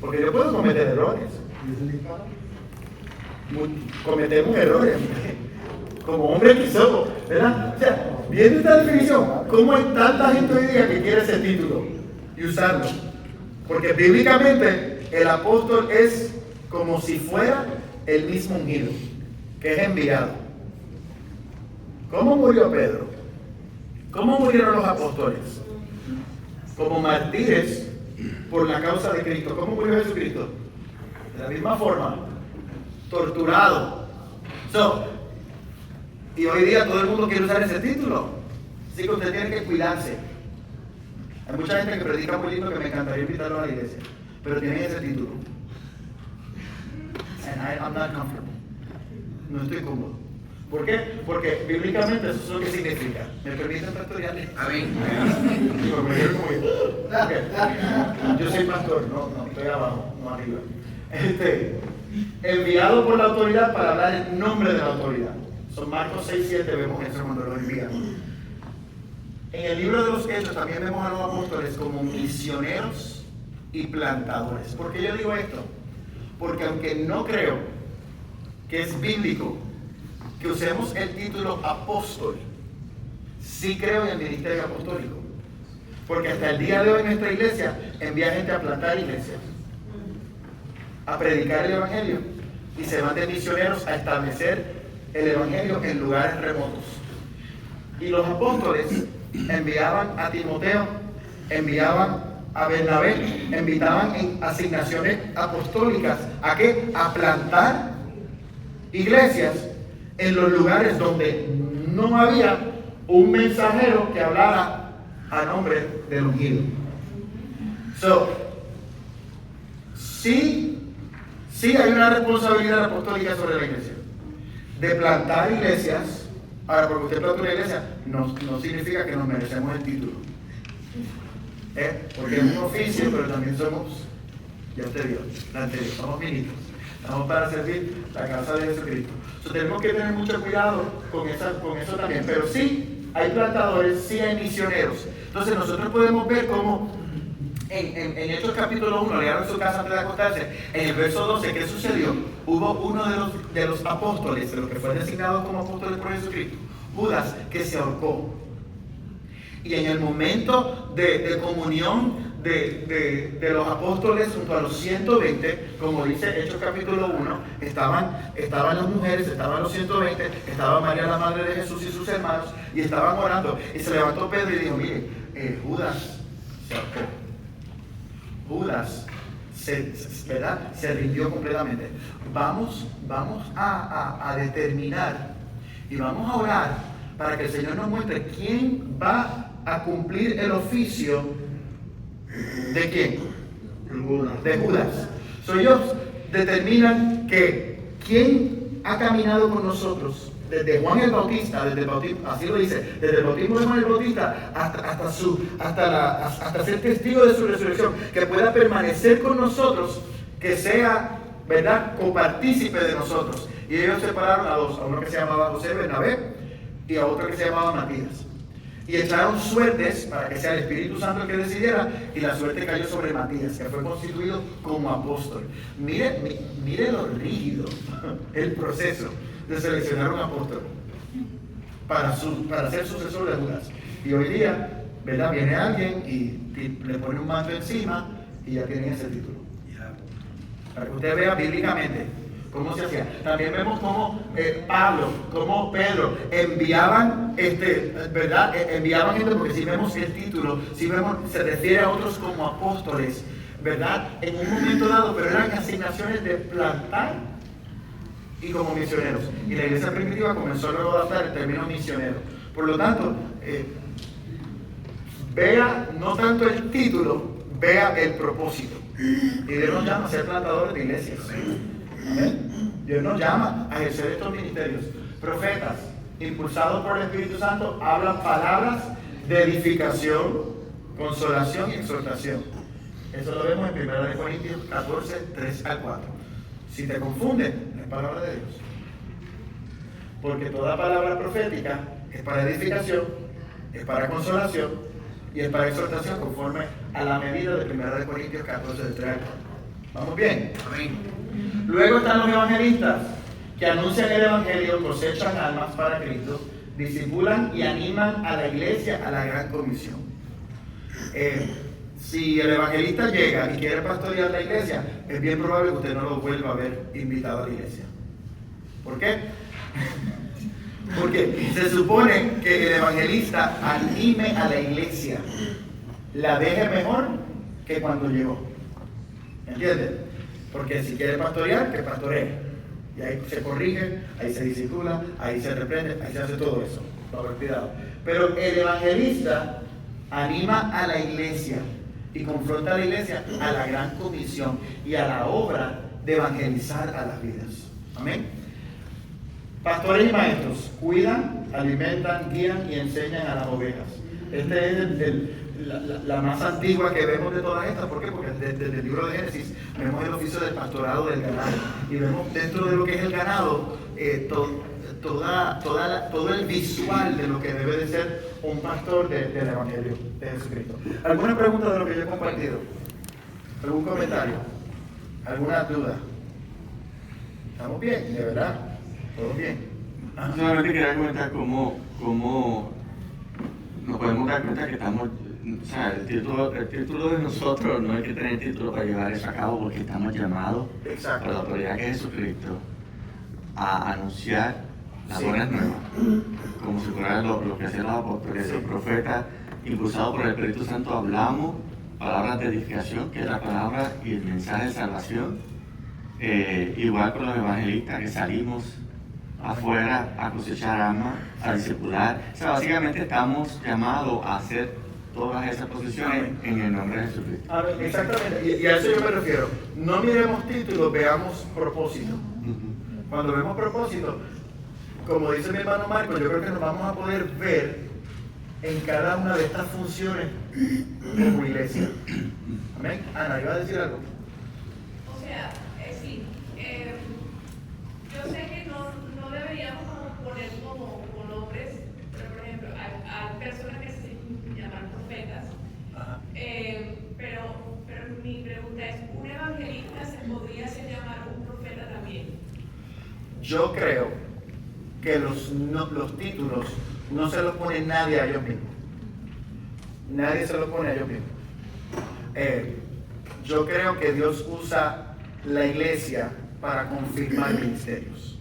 Porque yo puedo cometer errores. Cometemos errores. Como hombre que somos, ¿verdad? O sea, viendo esta definición, ¿cómo hay tanta gente hoy día que quiere ese título y usarlo? Porque bíblicamente el apóstol es como si fuera el mismo ungido, que es enviado. ¿Cómo murió Pedro? ¿Cómo murieron los apóstoles? Como mártires por la causa de Cristo. ¿Cómo murió Jesucristo? De la misma forma, torturado. Y hoy día todo el mundo quiere usar ese título. Así que usted tiene que cuidarse. Hay mucha gente que predica muy lindo que me encantaría invitarlo a la iglesia, pero tienen ese título. And I'm not comfortable. No estoy cómodo. ¿Por qué? Porque bíblicamente eso es lo que significa. ¿Me permiten pastorearle? Amén. Yo soy pastor, no, estoy abajo, no arriba. Enviado por la autoridad para hablar en nombre de la autoridad. Son Marcos 6:7, vemos eso cuando lo envían. En el libro de los Hechos también vemos a los apóstoles como misioneros y plantadores. ¿Por qué yo digo esto? Porque aunque no creo que es bíblico que usemos el título apóstol, sí creo en el ministerio apostólico. Porque hasta el día de hoy en nuestra iglesia envía gente a plantar iglesias, a predicar el evangelio, y se van de misioneros a establecer el evangelio en lugares remotos. Y los apóstoles enviaban a Timoteo enviaban a Bernabé, invitaban en asignaciones apostólicas. ¿A qué? A plantar iglesias en los lugares donde no había un mensajero que hablara a nombre del ungido. Sí hay una responsabilidad apostólica sobre la iglesia, de plantar iglesias. Ahora, porque usted planta una iglesia, no significa que nos merecemos el título. Porque es un oficio, pero también somos, ya usted vio, la anterior, somos ministros. Estamos para servir la casa de Jesucristo. Tenemos que tener mucho cuidado con eso también. Pero sí hay plantadores, sí hay misioneros. Entonces nosotros podemos ver cómo en Hechos capítulo 1, learon en su casa antes de acostarse, en el verso 12, ¿qué sucedió? Hubo uno de los apóstoles, de los que fue designado como apóstoles por Jesucristo, Judas, que se ahorcó. Y en el momento de comunión de los apóstoles junto a los 120, como dice Hechos capítulo 1, estaban las mujeres, estaban los 120, estaba María la madre de Jesús y sus hermanos, y estaban orando. Y se levantó Pedro y dijo: mire, Judas se ahorcó. Judas se rindió completamente. Vamos a determinar y vamos a orar para que el Señor nos muestre quién va a cumplir el oficio de quién. De Judas. Ellos determinan que quién ha caminado con nosotros desde Juan el Bautista, así lo dice, desde el bautismo de Juan el Bautista hasta ser testigo de su resurrección, que pueda permanecer con nosotros, que sea, ¿verdad?, copartícipe de nosotros. Y ellos separaron a dos, a uno que se llamaba José Bernabé y a otro que se llamaba Matías. Y echaron suertes para que sea el Espíritu Santo el que decidiera, y la suerte cayó sobre Matías, que fue constituido como apóstol. Mire lo rígido, el proceso de seleccionar un apóstol para ser sucesor de Judas. Y hoy día, ¿verdad?, viene alguien y le pone un manto encima y ya tienen ese título. Para que usted vea bíblicamente cómo se hacía. También vemos cómo Pablo, cómo Pedro enviaban, ¿verdad? Enviaban gente, porque si vemos el título, si vemos, se refiere a otros como apóstoles, ¿verdad? En un momento dado, pero eran asignaciones de plantar y como misioneros. Y la iglesia primitiva comenzó luego a adaptar el término misionero. Por lo tanto, vea no tanto el título, vea el propósito. Y Dios nos llama a ser plantadores de iglesias. ¿Amén? Dios nos llama a ejercer estos ministerios. Profetas, impulsados por el Espíritu Santo, hablan palabras de edificación, consolación y exhortación. Eso lo vemos en 1 Corintios 14, 3 al 4. Si te confunde, no es palabra de Dios. Porque toda palabra profética es para edificación, es para consolación y es para exhortación, conforme a la medida de 1 Corintios 14, 3 al 4. ¿Vamos bien? Amén. Luego están los evangelistas, que anuncian el evangelio, cosechan almas para Cristo, disipulan y animan a la iglesia a la gran comisión. Si el evangelista llega y quiere pastorear la iglesia, es bien probable que usted no lo vuelva a ver invitado a la iglesia. ¿Por qué? Porque se supone que el evangelista anime a la iglesia, la deje mejor que cuando llegó. ¿Entiendes? Porque si quiere pastorear, que pastoree. Y ahí se corrige, ahí se disipula, ahí se reprende, ahí se hace todo eso. Cuidado. Pero el evangelista anima a la iglesia y confronta a la iglesia a la gran comisión y a la obra de evangelizar a las vidas. Amén. Pastores y maestros cuidan, alimentan, guían y enseñan a las ovejas. Esta es la más antigua que vemos de todas estas. ¿Por qué? Porque desde el libro de Génesis vemos el oficio del pastorado del ganado. Y vemos dentro de lo que es el ganado todo el visual de lo que debe de ser un pastor del Evangelio de Jesucristo. ¿Alguna pregunta de lo que yo he compartido? ¿Algún comentario? ¿Alguna duda? ¿Estamos bien? ¿De verdad? ¿Todo bien? Solamente quería comentar cómo nos podemos dar cuenta que estamos, o sea, el título de nosotros no hay que tener título para llevar eso a cabo, porque estamos llamados por la autoridad que es Jesucristo a anunciar las buenas nuevas, como si fuera lo que hacían los apóstoles, los profetas impulsados por el Espíritu Santo, hablamos palabras de edificación, que es la palabra y el mensaje de salvación. Igual con los evangelistas que salimos afuera a cosechar almas, a discipular. O sea, básicamente estamos llamados a hacer todas esas posiciones en el nombre de Jesucristo. Amén. Exactamente, y a eso yo me refiero. No miremos títulos, veamos propósito. Cuando vemos propósito, como dice mi hermano Marco, yo creo que nos vamos a poder ver en cada una de estas funciones como iglesia. Amén. Ana, ¿iba a decir algo? O sea, sí, yo sé que no deberíamos como poner como nombres, pero por ejemplo, a personas que se llaman profetas, pero mi pregunta es, ¿un evangelista se podría hacer llamar un profeta también? Yo creo que los títulos no se los pone nadie a ellos mismos. Nadie se los pone a ellos mismos. Yo creo que Dios usa la iglesia para confirmar ministerios.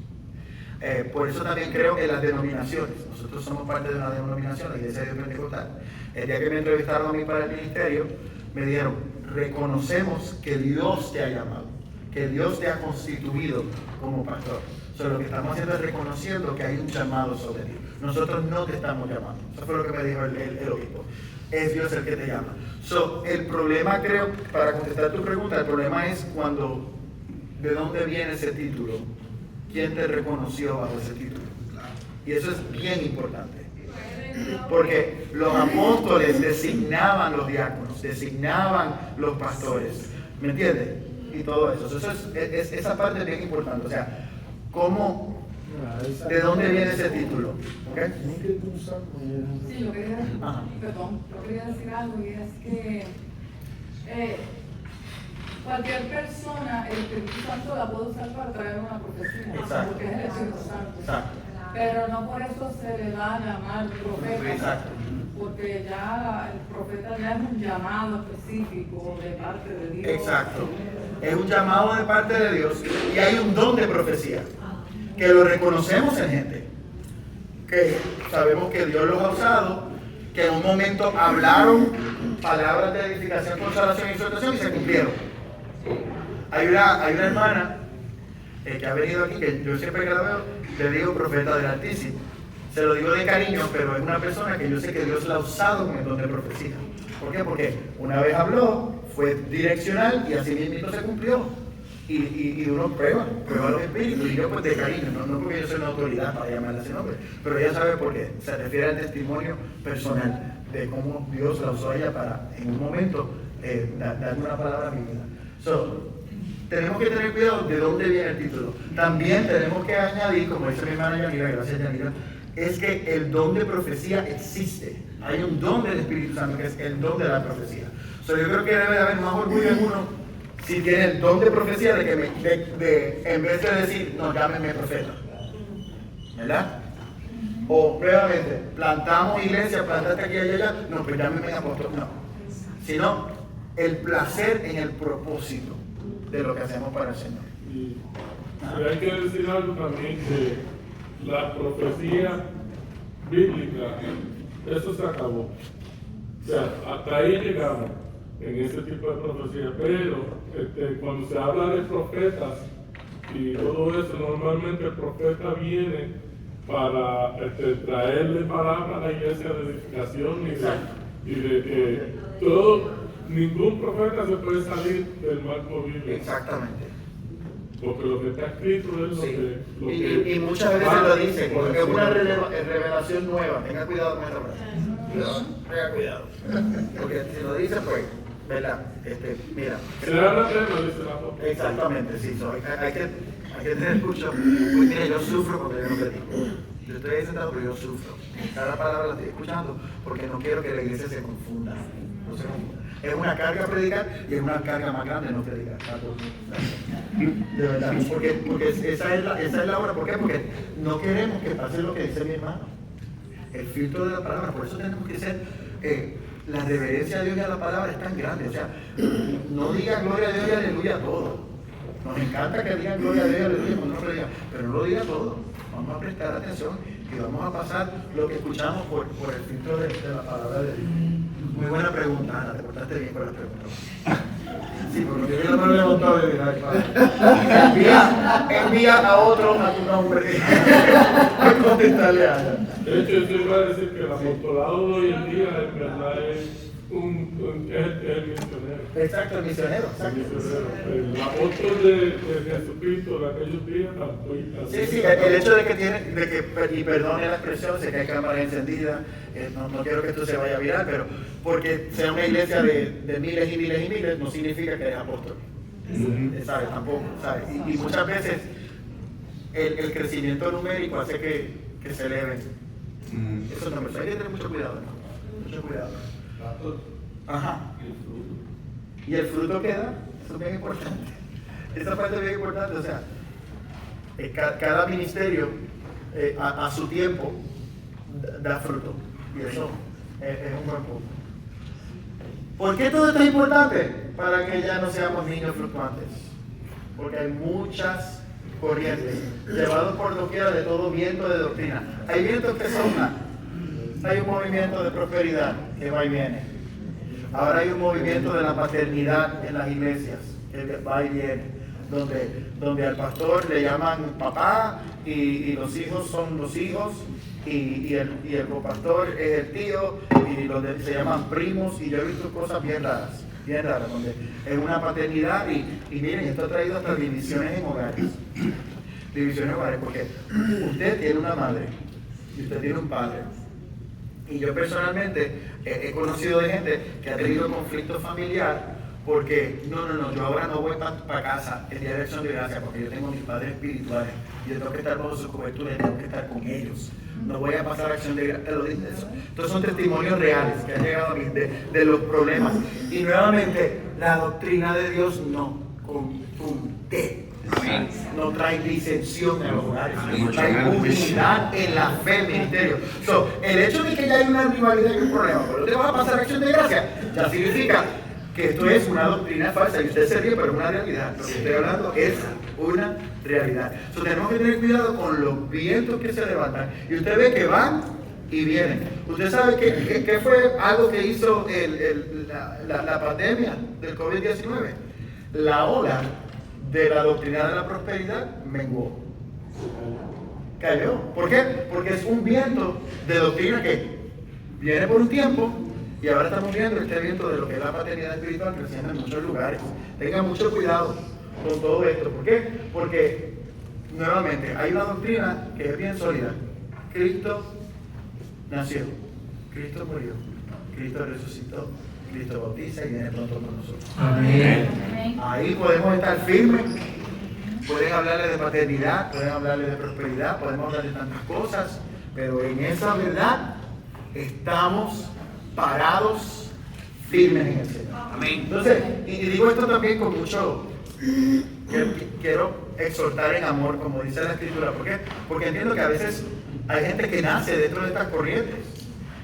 Por eso también creo en las denominaciones. Nosotros somos parte de una denominación, la Iglesia de Dios Pentecostal. El día que me entrevistaron a mí para el ministerio, me dijeron, reconocemos que Dios te ha llamado, que Dios te ha constituido como pastor. Lo que estamos haciendo es reconociendo que hay un llamado sobre ti. Nosotros no te estamos llamando. Eso fue lo que me dijo el obispo. Es Dios el que te llama. El problema, creo, para contestar tu pregunta, el problema es cuando, ¿de dónde viene ese título? ¿Quién te reconoció bajo ese título? Y eso es bien importante. Porque los apóstoles designaban los diáconos, designaban los pastores. ¿Me entiendes? Y todo eso. Esa parte es bien importante. O sea, ¿de dónde viene ese título? ¿Okay? Sí, yo quería decir algo, y es que cualquier persona, el Espíritu Santo la puede usar para traer una profecía, Exacto. porque es el Espíritu Santo. Exacto. Pero no por eso se le va a llamar profeta. Exacto. Porque ya el profeta ya es un llamado específico de parte de Dios. Exacto. Es un llamado de parte de Dios y hay un don de profecía que lo reconocemos en gente, que sabemos que Dios los ha usado, que en un momento hablaron palabras de edificación, consolación y exhortación y se cumplieron. Hay una hermana que ha venido aquí, que yo siempre que la veo le digo profeta del Altísimo. Se lo digo de cariño, pero es una persona que yo sé que Dios la ha usado con el don de profecía. ¿Por qué? Porque una vez habló, fue direccional y así mismo se cumplió. Y uno prueba los espíritus, y yo pues de cariño, no porque yo soy una autoridad para llamarle ese nombre, pero ella sabe por qué. Se refiere al testimonio personal de cómo Dios la usó a ella para, en un momento, darle una palabra a mi vida. Tenemos que tener cuidado de dónde viene el título. También tenemos que añadir, como dice mi hermana Yanira, gracias Yanira, es que el don de profecía existe. Hay un don del Espíritu Santo que es el don de la profecía. Yo creo que debe de haber más orgullo en uno si tiene el don de profecía de que en vez de decir, no, llámenme profeta. ¿Verdad? O nuevamente, plantamos iglesia, plantaste aquí y allá, no, pues llámenme apóstol. No. Sino el placer en el propósito de lo que hacemos para el Señor. Y hay que decir algo también, que la profecía bíblica, eso se acabó. O sea, hasta ahí llegamos en ese tipo de profecía, pero cuando se habla de profetas y todo eso, normalmente el profeta viene para traerle palabra a la iglesia de edificación y de que ningún profeta se puede salir del marco bíblico. Exactamente. Porque lo que está escrito es lo que y muchas veces lo dicen, porque es una revelación nueva. Tenga cuidado con esa frase. Tenga cuidado. Porque si lo dice, pues, ¿verdad? Mira. se habla de lo dice la foto. Exactamente, sí. Hay que tener mucho. Pues mira, yo sufro porque yo no predico. Yo estoy ahí sentado, pero yo sufro. Cada palabra la estoy escuchando porque no quiero que la iglesia se confunda. No se confunda. Es una carga predicar y es una carga más grande no predicar. De verdad, porque esa es la hora. ¿Por qué? Porque no queremos que pase lo que dice mi hermano. El filtro de la palabra. Por eso tenemos que ser, la reverencia a Dios y a la palabra es tan grande. O sea, no diga gloria a Dios y aleluya a todo. Nos encanta que digan gloria a Dios y aleluya cuando no predican, pero no lo diga todo. Vamos a prestar atención y vamos a pasar lo que escuchamos por el filtro de la palabra de Dios. Muy buena pregunta, Ana, te portaste bien con la pregunta. Sí, porque yo no me he levantado de vida, envía a otro a tu nombre. Contestarle a Ana. De hecho, yo iba a decir que el apostolado de hoy en día en verdad es el misionero. Exacto, el misionero. Exacto. El apóstol de Jesucristo de aquellos días. Sí, el hecho de que y perdone la expresión, sé que hay cámaras encendidas, no quiero que esto se vaya a viral, pero porque sea una iglesia de miles y miles y miles, no significa que eres apóstol. ¿Sabes? Tampoco, ¿sabes? Y muchas veces el crecimiento numérico hace que se eleven. Eso no me hay que tener mucho cuidado, ¿no? Mucho cuidado. Ajá. ¿Y el fruto que da? Eso es bien importante. Esa parte es bien importante, o sea, cada ministerio a su tiempo da fruto. Y eso es un buen punto. ¿Por qué todo esto es importante? Para que ya no seamos niños fluctuantes. Porque hay muchas corrientes, llevados por doquiera de todo viento de doctrina. Hay vientos que soplan. Hay un movimiento de prosperidad que va y viene. Ahora hay un movimiento de la paternidad en las iglesias, que va y viene, donde al pastor le llaman papá y los hijos son los hijos y el copastor es el tío y donde se llaman primos, y yo he visto cosas bien raras, donde es una paternidad y miren, esto ha traído hasta divisiones en hogares. Divisiones en hogares, porque usted tiene una madre y usted tiene un padre. Y yo personalmente he conocido de gente que ha tenido conflicto familiar porque no, yo ahora no voy para casa el día de acción de gracia porque yo tengo mis padres espirituales y yo tengo que estar bajo su cobertura y tengo que estar con ellos. No voy a pasar acción de gracia, te lo digo eso. Entonces son testimonios reales que han llegado a mí de los problemas. Y nuevamente, la doctrina de Dios no confunde. No trae disensión en los hogares, trae unidad en la fe, ministerio. El hecho de que ya hay una rivalidad y un problema, pero te vas a pasar acción de gracia, ya significa que esto es una doctrina falsa y usted se ríe, pero es una realidad. Lo que estoy hablando es una realidad. Tenemos que tener cuidado con los vientos que se levantan y usted ve que van y vienen. Usted sabe que fue algo que hizo la pandemia del COVID-19. La ola de la doctrina de la prosperidad menguó. Cayó. ¿Por qué? Porque es un viento de doctrina que viene por un tiempo y ahora estamos viendo este viento de lo que es la paternidad espiritual creciendo en muchos lugares. Tengan mucho cuidado con todo esto. ¿Por qué? Porque nuevamente hay una doctrina que es bien sólida. Cristo nació, Cristo murió, Cristo resucitó, Cristo bautiza y viene pronto con nosotros. Amén. Ahí podemos estar firmes. Pueden hablarle de paternidad, pueden hablarle de prosperidad, podemos hablar de tantas cosas, pero en esa verdad estamos parados firmes en el Señor. Amén. Entonces, y digo esto también con mucho, quiero exhortar en amor, como dice la Escritura. ¿Por qué? Porque entiendo que a veces hay gente que nace dentro de estas corrientes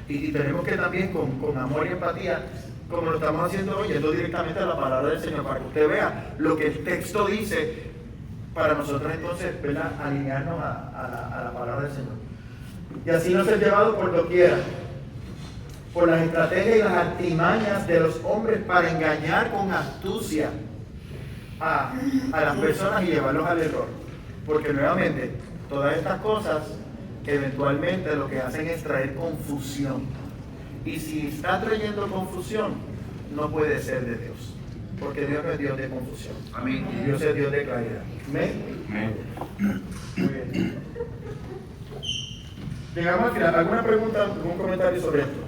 y tenemos que también con amor y empatía, como lo estamos haciendo hoy, yendo directamente a la palabra del Señor, para que usted vea lo que el texto dice, para nosotros entonces, ¿verdad?, alinearnos a la palabra del Señor. Y así no ser llevado por doquiera, por las estrategias y las artimañas de los hombres para engañar con astucia a las personas y llevarlos al error. Porque nuevamente, todas estas cosas eventualmente lo que hacen es traer confusión. Y si está trayendo confusión, no puede ser de Dios. Porque Dios no es Dios de confusión. Amén. Dios es Dios de claridad. Amén. Amén. Muy bien. Llegamos al final. ¿Alguna pregunta, algún comentario sobre esto?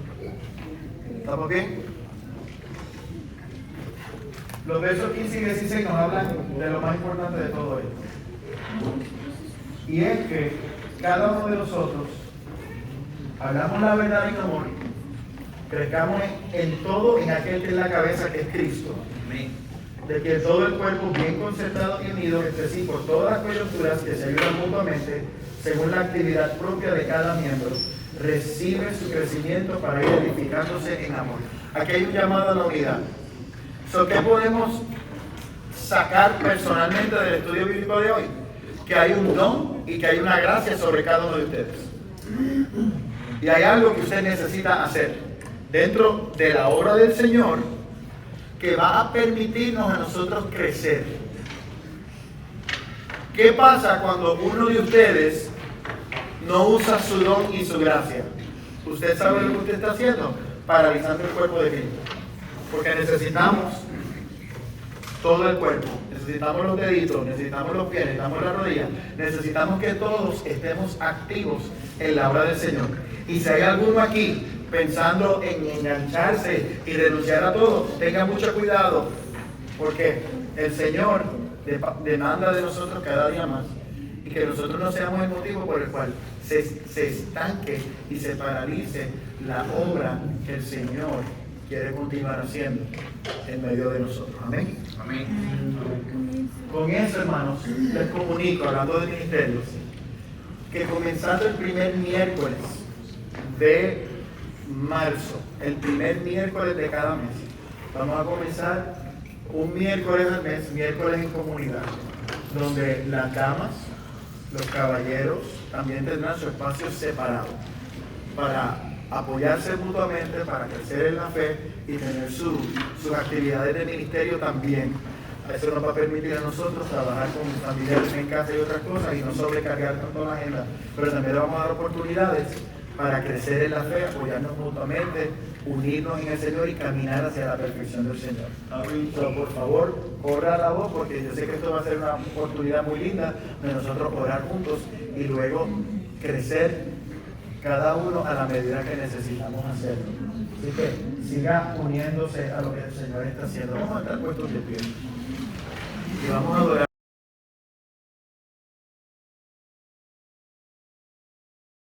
¿Estamos bien? Los versos 15 y 16 nos hablan de lo más importante de todo esto. Y es que cada uno de nosotros hablamos la verdad en amor, crezcamos en todo en aquel que es la cabeza, que es Cristo. De que todo el cuerpo bien concertado y unido entre sí por todas las coyunturas que se ayudan mutuamente según la actividad propia de cada miembro, recibe su crecimiento para ir edificándose en amor. Aquí hay un llamado a la unidad. ¿Qué podemos sacar personalmente del estudio bíblico de hoy? Que hay un don y que hay una gracia sobre cada uno de ustedes. Y hay algo que usted necesita hacer. dentro de la obra del Señor que va a permitirnos a nosotros crecer. ¿Qué pasa cuando uno de ustedes no usa su don y su gracia? ¿Usted sabe lo que usted está haciendo? Paralizando el cuerpo de Cristo. Porque necesitamos todo el cuerpo. Necesitamos los deditos, necesitamos los pies, necesitamos las rodillas. Necesitamos que todos estemos activos en la obra del Señor. Y si hay alguno aquí pensando en engancharse y renunciar a todo, tenga mucho cuidado, porque el Señor demanda de nosotros cada día más, y que nosotros no seamos el motivo por el cual se estanque y se paralice la obra que el Señor quiere continuar haciendo en medio de nosotros. Amén. Amén. Con eso, hermanos, les comunico, hablando de ministerios, que comenzando el primer miércoles de marzo, el primer miércoles de cada mes, vamos a comenzar un miércoles al mes, miércoles en comunidad, donde las damas, los caballeros también tendrán su espacio separado para apoyarse mutuamente, para crecer en la fe y tener sus actividades de ministerio también. Eso nos va a permitir a nosotros trabajar con familiares en casa y otras cosas y no sobrecargar tanto la agenda, pero también le vamos a dar oportunidades para crecer en la fe, apoyarnos mutuamente, unirnos en el Señor y caminar hacia la perfección del Señor. Pero por favor, corra la voz, porque yo sé que esto va a ser una oportunidad muy linda de nosotros orar juntos y luego crecer cada uno a la medida que necesitamos hacerlo. Así que siga uniéndose a lo que el Señor está haciendo. Vamos a estar puestos de pie y vamos a adorar.